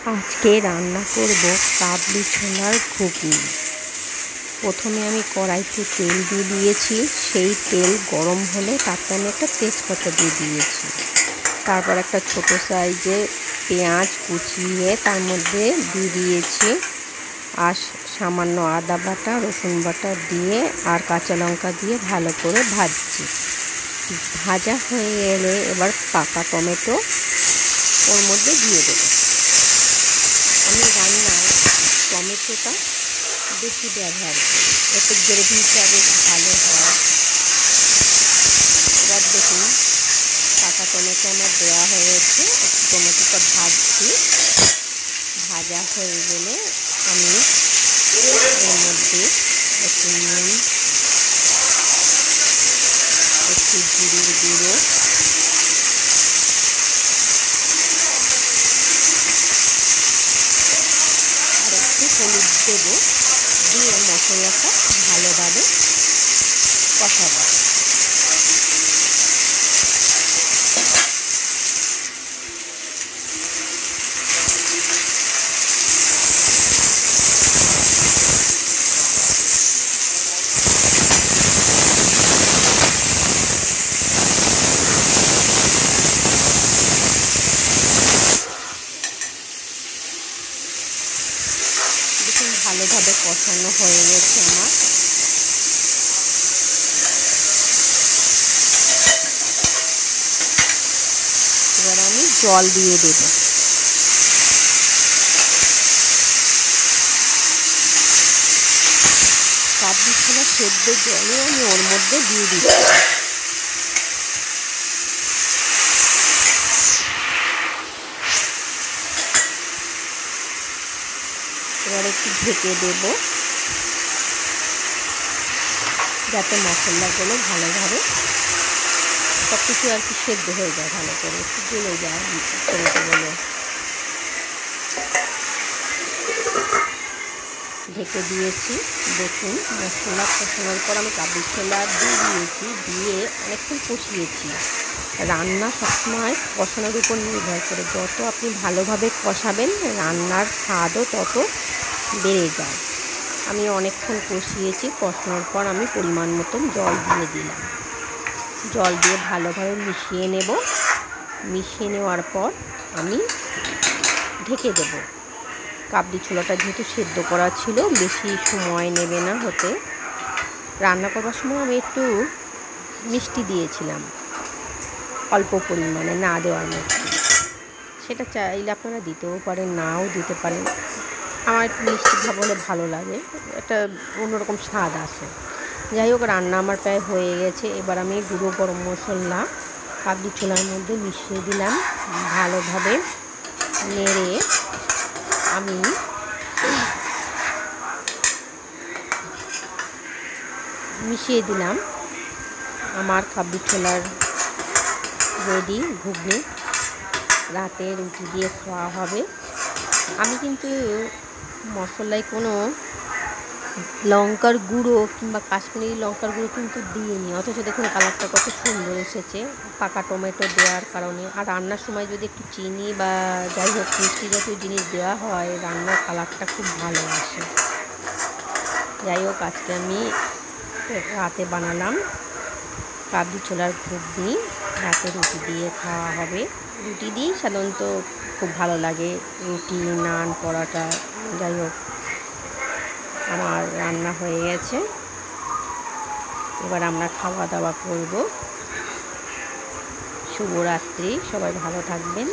আজকে রান্না করব কাবলি ছোলার ঘুগনি। প্রথমে আমি কড়াইতে তেল দিয়ে দিয়েছি। সেই তেল গরম হলে তাতে আমি একটা তেজপাতা দিয়ে দিয়েছি। তারপর একটা ছোট সাইজে পেঁয়াজ কুচিয়ে তার মধ্যে দিয়ে দিয়েছি, আর সামান্য আদা বাটা, রসুন বাটা দিয়ে আর কাঁচা লঙ্কা দিয়ে ভালো করে ভাজছি। ভাজা হয়ে এলে এবার পাকা টমেটো ওর মধ্যে দিয়ে দেবো। আমি রান্নায় টমেটোটা বেশি ব্যবহার করি, এতে গ্রেভিটা বেশ ভালো হয়। এবার দেখুন পাকা টমেটো আমার দেওয়া হয়েছে, একটু টমেটোটা ভাজছি। ভাজা হয়ে গেলে আমি এর মধ্যে একটু নুন, একটু জিরের গুঁড়ো, আর একটু হলুদ দেবো, দিয়ে মশলাটা ভালোভাবে কষাবো। দেখুন ভালোভাবে কষানো হয়ে গেছে আমার। এবার আমি জল দিয়ে দেব। কাবলি ছোলা সেদ্ধ জলে আমি ওর মধ্যে দিয়ে দিচ্ছি। এবার একটু ঢেকে দেব, যাতে মশলাগুলো ভালোভাবে সব কিছু আর কি সেদ্ধ হয়ে যায়, ভালো করে একটু গলে যায় টমেটোগুলো। ঢেকে দিয়েছি। দেখুন মশলা কষানোর পর আমি কাবলি ছোলা দিয়ে দিয়েছি, দিয়ে অনেকক্ষণ কষিয়েছি। রান্না সবসময় কষানোর উপর নির্ভর করে, যত আপনি ভালোভাবে কষাবেন রান্নার স্বাদও তত বেড়ে যায়। আমি অনেকক্ষণ কষিয়েছি, কষানোর পর আমি পরিমাণ মতন জল দিয়ে দিলাম। জল দিয়ে ভালোভাবে মিশিয়ে নেব। মিশিয়ে নেওয়ার পর আমি ঢেকে দেব। কাবলি ছোলাটা যেহেতু সেদ্ধ করা ছিল, বেশি সময় নেবে না হতে। রান্না করবার সময় আমি একটু মিষ্টি দিয়েছিলাম, অল্প পরিমাণে, না দেওয়ার মধ্যে। সেটা চাইলে আপনারা দিতেও পারেন, নাও দিতে পারেন। আমার একটু মিষ্টি ভাব হলে ভালো লাগে, একটা অন্যরকম স্বাদ আসে। যাই হোক, রান্না আমার প্রায় হয়ে গেছে। এবার আমি গুঁড়ো গরম মশলা কাবলি ছোলার মধ্যে মিশিয়ে দিলাম। ভালোভাবে নেড়ে আমি মিশিয়ে দিলাম। আমার কাবলি ছোলার রেডি ঘুগনি। রাতে রুটি দিয়ে খাওয়া হবে। আমি কিন্তু মশলায় কোনো লঙ্কার গুঁড়ো কিংবা কাশ্মীরি লঙ্কার গুঁড়ো কিন্তু দিইনি, অথচ দেখুন কালারটা কত সুন্দর এসেছে পাকা টমেটো দেওয়ার কারণে। আর রান্নার সময় যদি একটু চিনি বা যাই হোক মিষ্টি জাতীয় জিনিস দেওয়া হয়, রান্নার কালারটা খুব ভালো আসে। যাই হোক, আজকে আমি রাতে বানালাম কাবলি ছোলার ঘুগনি। রাতে রুটি দিয়ে খাওয়া হবে। রুটি দিয়েই সাধারণত খুব ভালো লাগে, রুটি, নান, পরোটা। যাই হোক, আমার রান্না হয়ে গেছে। এবার আমরা খাওয়া দাওয়া করব। শুভরাত্রি, সবাই ভালো থাকবেন।